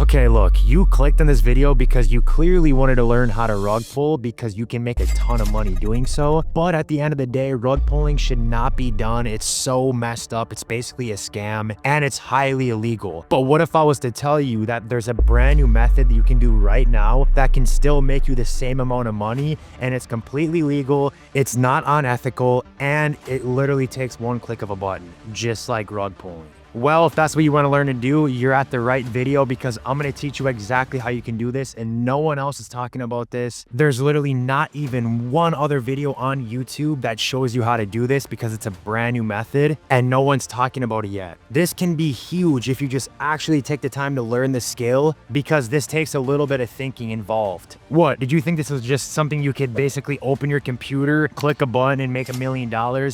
Okay, look, you clicked on this video because you clearly wanted to learn how to rug pull because you can make a ton of money doing so. But at the end of the day, rug pulling should not be done. It's so messed up. It's basically a scam and it's highly illegal. But what if I was to tell you that there's a brand new method that you can do right now that can still make you the same amount of money, and it's completely legal, it's not unethical, and it literally takes one click of a button, just like rug pulling? Well, if that's what you want to learn to do, you're at the right video, because I'm going to teach you exactly how you can do this, and no one else is talking about this. There's literally not even one other video on YouTube that shows you how to do this, because it's a brand new method and no one's talking about it yet. This can be huge if you just actually take the time to learn the skill, because this takes a little bit of thinking involved. What, did you think this was just something you could basically open your computer, click a button, and make $1 million?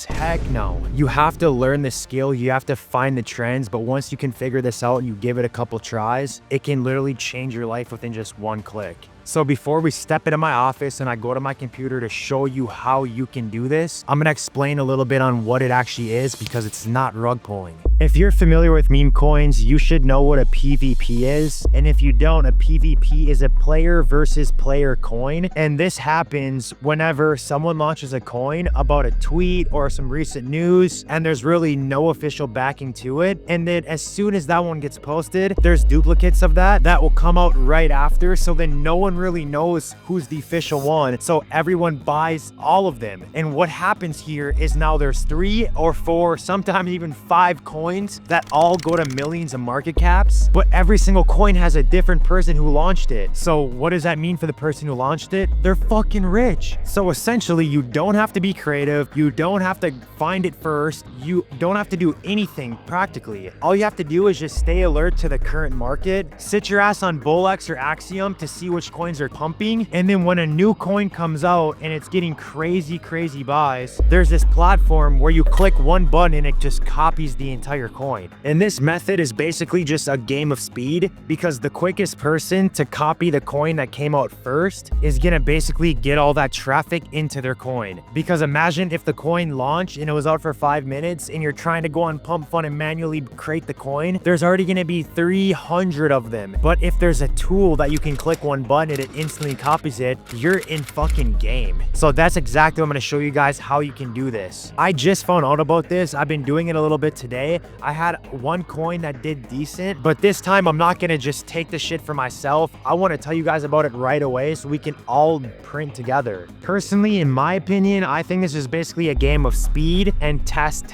Heck no. You have to learn the skill, you have to find the trend. But once you can figure this out and you give it a couple tries, it can literally change your life within just one click. So before we step into my office and I go to my computer to show you how you can do this, I'm going to explain a little bit on what it actually is, because it's not rug pulling. If you're familiar with meme coins, you should know what a PvP is. And if you don't, a PvP is a player versus player coin. And this happens whenever someone launches a coin about a tweet or some recent news, and there's really no official backing to it. And then as soon as that one gets posted, there's duplicates of that will come out right after. So then no one really knows who's the official one, so everyone buys all of them. And what happens here is now there's 3 or 4, sometimes even 5 coins that all go to millions of market caps, but every single coin has a different person who launched it. So what does that mean for the person who launched it? They're fucking rich. So essentially, you don't have to be creative, you don't have to find it first, you don't have to do anything practically. All you have to do is just stay alert to the current market, sit your ass on Bullx or Axiom to see which coins are pumping, and then when a new coin comes out and it's getting crazy buys, there's this platform where you click one button and it just copies the entire coin. And this method is basically just a game of speed, because the quickest person to copy the coin that came out first is gonna basically get all that traffic into their coin. Because imagine if the coin launched and it was out for 5 minutes and you're trying to go on Pump Fun and manually create the coin, there's already gonna be 300 of them. But if there's a tool that you can click one button and it instantly copies it, you're in fucking game. So that's exactly what I'm going to show you guys how you can do this. I just found out about this. I've been doing it a little bit today. I had one coin that did decent, but this time I'm not going to just take the shit for myself. I want to tell you guys about it right away so we can all print together. Personally, in my opinion, I think this is basically a game of speed and test.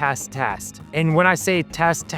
And when I say test,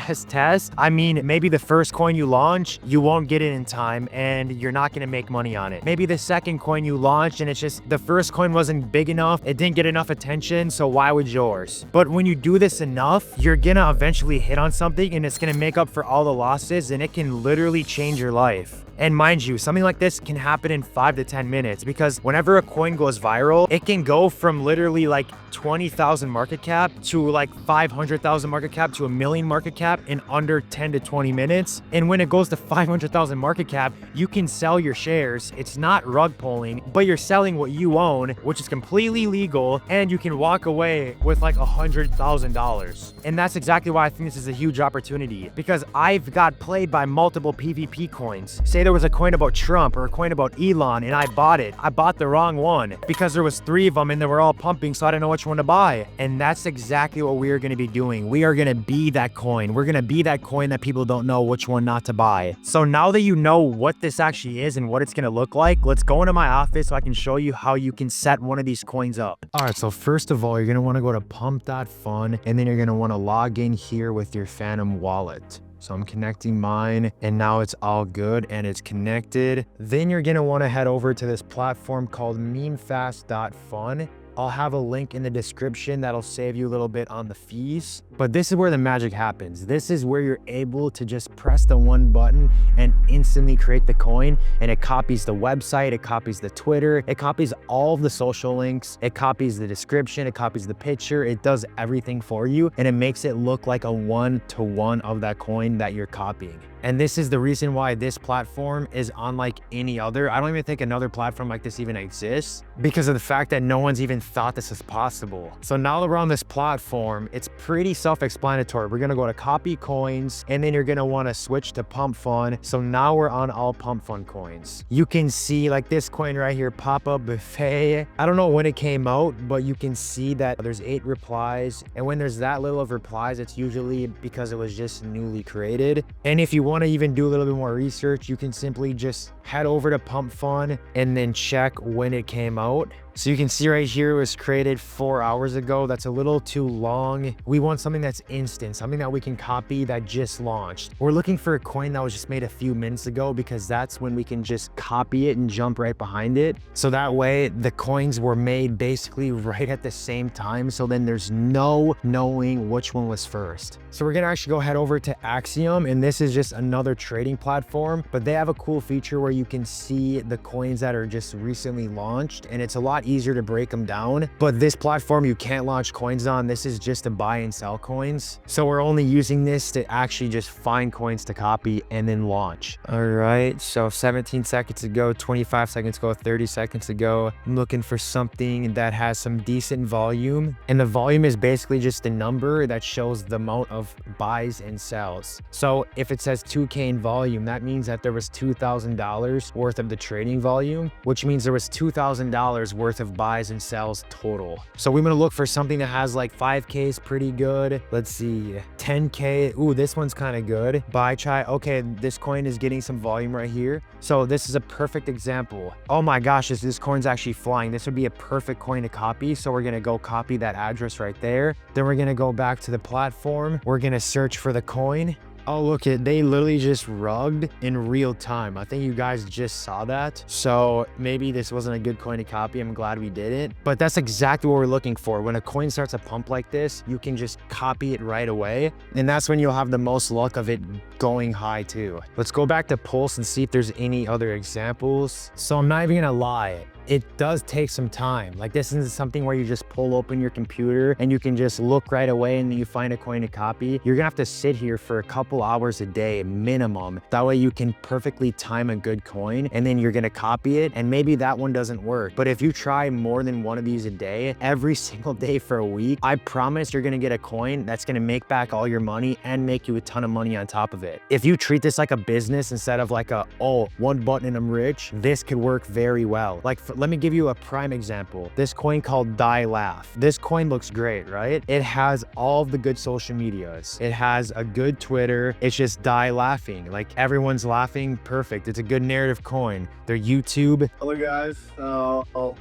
I mean maybe the first coin you launch, you won't get it in time and you're not going to make money on it. Maybe the second coin you launched and it's just the first coin wasn't big enough, it didn't get enough attention, so why would yours? But when you do this enough, you're gonna eventually hit on something and it's gonna make up for all the losses, and it can literally change your life. And mind you, something like this can happen in 5 to 10 minutes, because whenever a coin goes viral, it can go from literally like 20,000 market cap to like 500,000 market cap to $1 million market cap in under 10 to 20 minutes. And when it goes to 500,000 market cap, you can sell your shares. It's not rug pulling, but you're selling what you own, which is completely legal, and you can walk away with like $100,000. And that's exactly why I think this is a huge opportunity, because I've got played by multiple PvP coins. Say there was a coin about Trump or a coin about Elon and I bought it. I bought the wrong one because there was 3 of them and they were all pumping, so I didn't know which one to buy. And that's exactly what we are going to be doing. We are going to be that coin. We're going to be that coin that people don't know which one not to buy. So now that you know what this actually is and what it's going to look like, let's go into my office so I can show you how you can set one of these coins up. All right, so first of all, you're going to want to go to pump.fun, and then you're going to want to log in here with your Phantom wallet. So I'm connecting mine, and now it's all good and it's connected. Then you're gonna wanna head over to this platform called memefast.fun. I'll have a link in the description that'll save you a little bit on the fees. But this is where the magic happens. This is where you're able to just press the one button and instantly create the coin, and it copies the website, it copies the Twitter, it copies all of the social links, it copies the description, it copies the picture, it does everything for you, and it makes it look like a one-to-one of that coin that you're copying. And this is the reason why this platform is unlike any other. I don't even think another platform like this even exists, because of the fact that no one's even thought this is possible. So now that we're on this platform, it's pretty self-explanatory. We're gonna go to copy coins, and then you're gonna wanna switch to pump fun. So now we're on all pump fun coins. You can see like this coin right here, pop-up buffet. I don't know when it came out, but you can see that there's 8 replies. And when there's that little of replies, it's usually because it was just newly created. And if you wanna even do a little bit more research, you can simply just head over to pump fun and then check when it came out. So you can see right here, it was created 4 hours ago. That's a little too long. We want something that's instant, something that we can copy that just launched. We're looking for a coin that was just made a few minutes ago because that's when we can just copy it and jump right behind it. So that way the coins were made basically right at the same time. So then there's no knowing which one was first. So we're gonna actually go head over to Axiom, and this is just another trading platform, but they have a cool feature where you can see the coins that are just recently launched, and it's a lot easier to break them down. But this platform you can't launch coins on. This is just to buy and sell coins. So we're only using this to actually just find coins to copy and then launch. All right, so 17 seconds ago, 25 seconds ago, 30 seconds ago, I'm looking for something that has some decent volume, and the volume is basically just a number that shows the amount of buys and sells. So if it says 2K in volume, that means that there was $2,000 worth of the trading volume, which means there was $2,000 worth of buys and sells total. So we're gonna look for something that has like 5K is pretty good. Let's see, 10K. Ooh, this one's kind of good. Buy chai. Okay, this coin is getting some volume right here. So this is a perfect example. Oh my gosh, this coin's actually flying. This would be a perfect coin to copy. So we're gonna go copy that address right there. Then we're gonna go back to the platform. We're gonna search for the coin. Oh, look it, they literally just rugged in real time. I think you guys just saw that. So maybe this wasn't a good coin to copy. I'm glad we did it. But that's exactly what we're looking for. When a coin starts to pump like this, you can just copy it right away. And that's when you'll have the most luck of it going high too. Let's go back to Pulse and see if there's any other examples. So I'm not even gonna lie, it does take some time. Like this isn't something where you just pull open your computer and you can just look right away and then you find a coin to copy. You're gonna have to sit here for a couple hours a day minimum. That way you can perfectly time a good coin, and then you're gonna copy it, and maybe that one doesn't work. But if you try more than one of these a day, every single day for a week, I promise you're gonna get a coin that's gonna make back all your money and make you a ton of money on top of it. If you treat this like a business instead of like a, oh, one button and I'm rich, this could work very well. Like, let me give you a prime example. This coin called Die Laugh. This coin looks great, right? It has all of the good social medias. It has a good Twitter. It's just Die Laughing. Like everyone's laughing. Perfect. It's a good narrative coin. Their YouTube. Hello guys.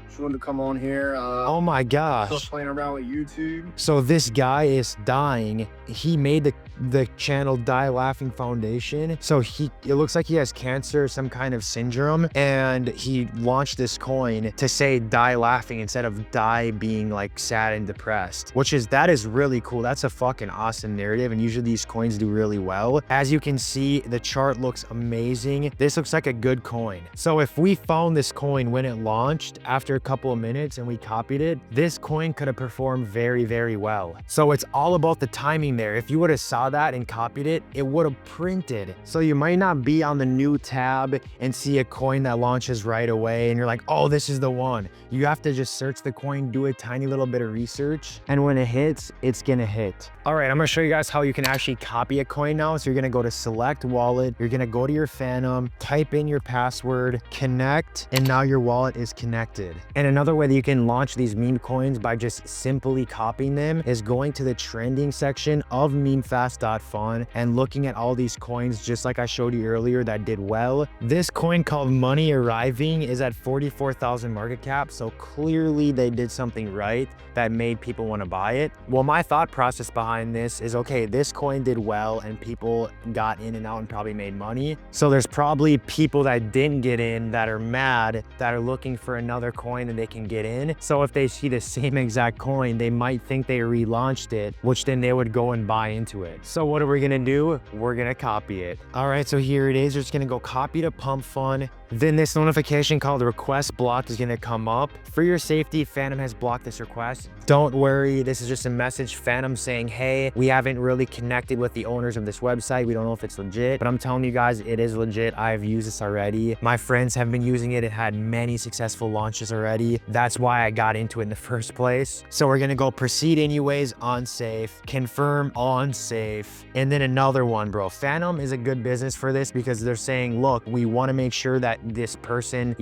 Just wanted to come on here. Oh my gosh. Still playing around with YouTube. So this guy is dying. He made the channel Die Laughing Foundation. So it looks like he has cancer, some kind of syndrome, and he launched this coin to say Die Laughing instead of die being like sad and depressed, that is really cool. That's a fucking awesome narrative, and usually these coins do really well. As you can see, the chart looks amazing. This looks like a good coin. So if we found this coin when it launched after a couple of minutes and we copied it, this coin could have performed very, very well. So it's all about the timing there. If you would have saw that and copied it, it would have printed. So you might not be on the new tab and see a coin that launches right away and you're like, oh, this is the one. You have to just search the coin, do a tiny little bit of research, and when it hits, it's gonna hit. All right, I'm gonna show you guys how you can actually copy a coin now. So you're gonna go to select wallet, you're gonna go to your Phantom, type in your password, connect, and now your wallet is connected. And another way that you can launch these meme coins by just simply copying them is going to the trending section of memefast.fun and looking at all these coins, just like I showed you earlier, that did well. This coin called Money Arriving is at 44,000 market cap, so clearly they did something right that made people want to buy it. Well, my thought process behind this is, okay, this coin did well and people got in and out and probably made money. So there's probably people that didn't get in that are mad, that are looking for another coin that they can get in. So if they see the same exact coin, they might think they relaunched it, which then they would go and buy into it. So what are we gonna do? We're gonna copy it. All right, so here it is. We're just gonna go copy to Pump Fun. Then this notification called request blocked is gonna come up. For your safety, Phantom has blocked this request. Don't worry, this is just a message Phantom saying, hey, we haven't really connected with the owners of this website. We don't know if it's legit, but I'm telling you guys, it is legit. I've used this already. My friends have been using it. It had many successful launches already. That's why I got into it in the first place. So we're gonna go proceed anyways, on safe, confirm on safe, and then another one, bro. Phantom is a good business for this because they're saying, look, we wanna make sure that this person,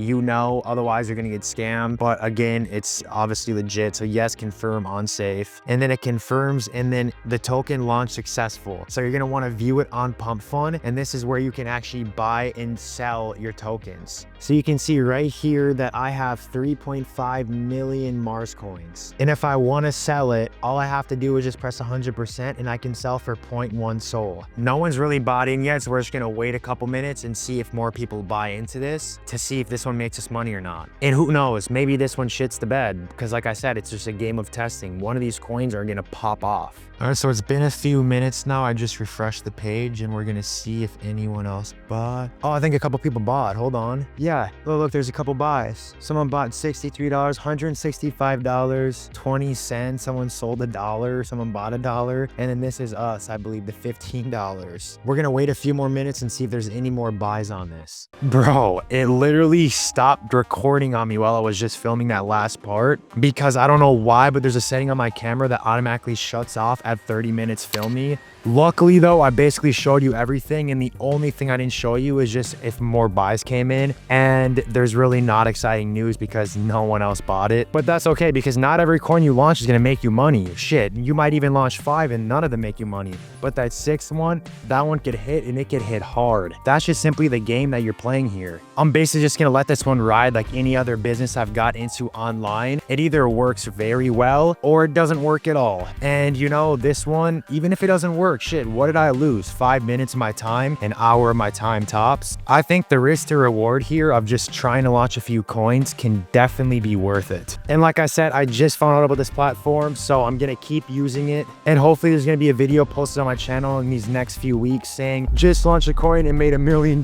otherwise you're gonna get scammed. But again, it's obviously legit. So yes, confirm on safe, and then it confirms, and then the token launch successful. So you're gonna want to view it on Pump Fun, and this is where you can actually buy and sell your tokens. So you can see right here that I have 3.5 million Mars coins, and if I want to sell it, all I have to do is just press 100% and I can sell for 0.1 Sol. No one's really bought in yet, so we're just gonna wait a couple minutes and see if more people buy into this to see if this one makes us money or not. And who knows, maybe this one shits the bed, because like I said, it's just a game of testing. One of these coins are gonna pop off. All right, so it's been a few minutes now. I just refreshed the page and we're gonna see if anyone else bought. Oh, I think a couple people bought. Hold on. Yeah, look, there's a couple buys. Someone bought $63, $165, 20 cents. Someone sold $1. Someone bought $1. And then this is us, I believe, the $15. We're gonna wait a few more minutes and see if there's any more buys on this. Bro, it literally stopped recording on me while I was just filming that last part because I don't know why, but there's a setting on my camera that automatically shuts off at 30 minutes filming. Luckily though, I basically showed you everything, and the only thing I didn't show you is just if more buys came in, and there's really not exciting news because no one else bought it. But that's okay, because not every coin you launch is gonna make you money. Shit, you might even launch 5 and none of them make you money. But that 6th one, that one could hit, and it could hit hard. That's just simply the game that you're playing here. I'm basically just gonna let this one ride like any other business I've got into online. It either works very well or it doesn't work at all. And you know, this one, even if it doesn't work, shit, what did I lose? 5 minutes of my time, an hour of my time tops. I think the risk to reward here of just trying to launch a few coins can definitely be worth it. And like I said, I just found out about this platform, so I'm gonna keep using it. And hopefully there's gonna be a video posted on my channel in these next few weeks saying, just launched a coin and made $1 million.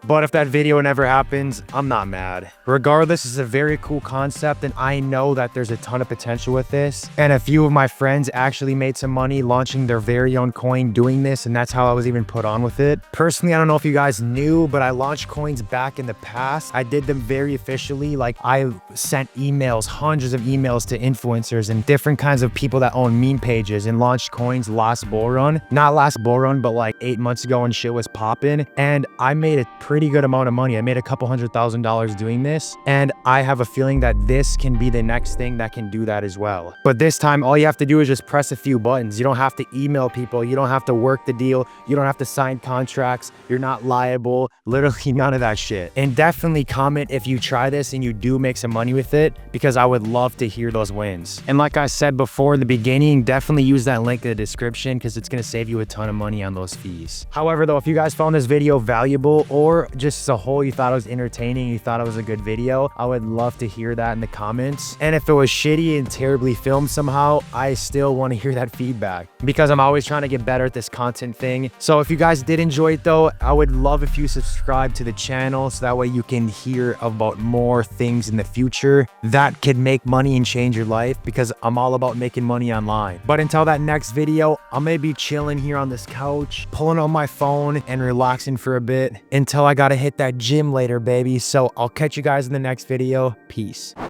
But if that video never happens, I'm not mad. Regardless, it's a very cool concept, and I know that there's a ton of potential with this. And a few of my friends actually made some money launching their very own coin doing this, and that's how I was even put on with it. Personally, I don't know if you guys knew, but I launched coins back in the past. I did them very officially. Like, I sent emails, hundreds of emails to influencers and different kinds of people that own meme pages, and launched coins last bull run. Not last bull run, but like 8 months ago when shit was popping. And I made a pretty good amount of money. I made a couple $100,000 doing this. And I have a feeling that this can be the next thing that can do that as well. But this time, all you have to do is just press a few buttons. You don't have to email people. You don't have to work the deal. You don't have to sign contracts. You're not liable. Literally none of that shit. And definitely comment if you try this and you do make some money with it, because I would love to hear those wins. And like I said before in the beginning, definitely use that link in the description because it's going to save you a ton of money on those fees. However, though, if you guys found this video valuable, or just as a whole you thought it was entertaining, you thought it was a good video, I would love to hear that in the comments. And if it was shitty and terribly filmed somehow, I still want to hear that feedback because I'm always trying to get better at this content thing. So if you guys did enjoy it though, I would love if you subscribe to the channel so that way you can hear about more things in the future that could make money and change your life, because I'm all about making money online. But until that next video, I'm gonna be chilling here on this couch, pulling on my phone and relaxing for a bit until I gotta hit that gym later, baby. So I'll catch you guys in the next video. Peace.